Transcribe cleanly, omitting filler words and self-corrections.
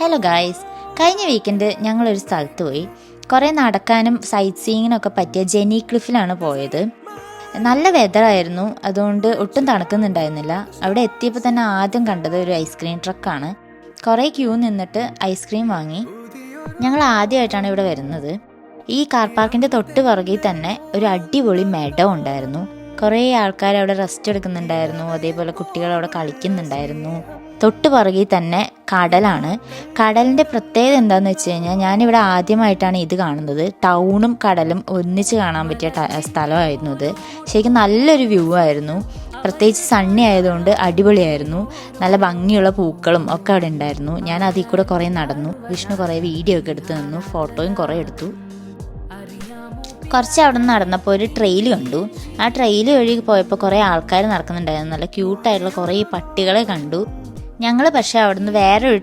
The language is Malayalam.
ഹലോ ഗായ്സ്, കഴിഞ്ഞ വീക്കെൻഡ് ഞങ്ങളൊരു സ്ഥലത്ത് പോയി. കുറേ നടക്കാനും സൈറ്റ് സീയിങ്ങിനൊക്കെ പറ്റിയ ജെനി ക്ലിഫിലാണ് പോയത്. നല്ല വെതറായിരുന്നു, അതുകൊണ്ട് ഒട്ടും തണുക്കുന്നുണ്ടായിരുന്നില്ല. അവിടെ എത്തിയപ്പോൾ തന്നെ ആദ്യം കണ്ടത് ഒരു ഐസ്ക്രീം ട്രക്കാണ്. കുറേ ക്യൂ നിന്നിട്ട് ഐസ്ക്രീം വാങ്ങി. ഞങ്ങൾ ആദ്യമായിട്ടാണ് ഇവിടെ വരുന്നത്. ഈ കാർ പാർക്കിൻ്റെ തൊട്ട് പുറകിൽ തന്നെ ഒരു അടിപൊളി മെഡോ ഉണ്ടായിരുന്നു. കുറേ ആൾക്കാർ അവിടെ റെസ്റ്റ് എടുക്കുന്നുണ്ടായിരുന്നു, അതേപോലെ കുട്ടികൾ അവിടെ കളിക്കുന്നുണ്ടായിരുന്നു. തൊട്ട് പുറകിൽ തന്നെ കടലാണ്. കടലിൻ്റെ പ്രത്യേകത എന്താണെന്ന് വെച്ച് കഴിഞ്ഞാൽ, ഞാനിവിടെ ആദ്യമായിട്ടാണ് ഇത് കാണുന്നത്. ടൗണും കടലും ഒന്നിച്ച് കാണാൻ പറ്റിയ സ്ഥലമായിരുന്നു ഇത്. ശരിക്കും നല്ലൊരു വ്യൂ ആയിരുന്നു. പ്രത്യേകിച്ച് സണ്ണി ആയതുകൊണ്ട് അടിപൊളിയായിരുന്നു. നല്ല ഭംഗിയുള്ള പൂക്കളും ഒക്കെ അവിടെ ഉണ്ടായിരുന്നു. ഞാൻ അതിൽ കൂടെ കുറേ നടന്നു. വിഷ്ണു കുറേ വീഡിയോ ഒക്കെ എടുത്ത് നിന്നു, ഫോട്ടോയും കുറേ എടുത്തു. കുറച്ച് അവിടെ നിന്ന് നടന്നപ്പോൾ ഒരു ട്രെയിൽ കണ്ടു. ആ ട്രെയിൽ വഴി പോയപ്പോൾ കുറേ ആൾക്കാർ നടക്കുന്നുണ്ടായിരുന്നു. നല്ല ക്യൂട്ടായിട്ടുള്ള കുറേ പട്ടികളെ കണ്ടു. ഞങ്ങൾ പക്ഷേ അവിടെ നിന്ന് വേറൊരു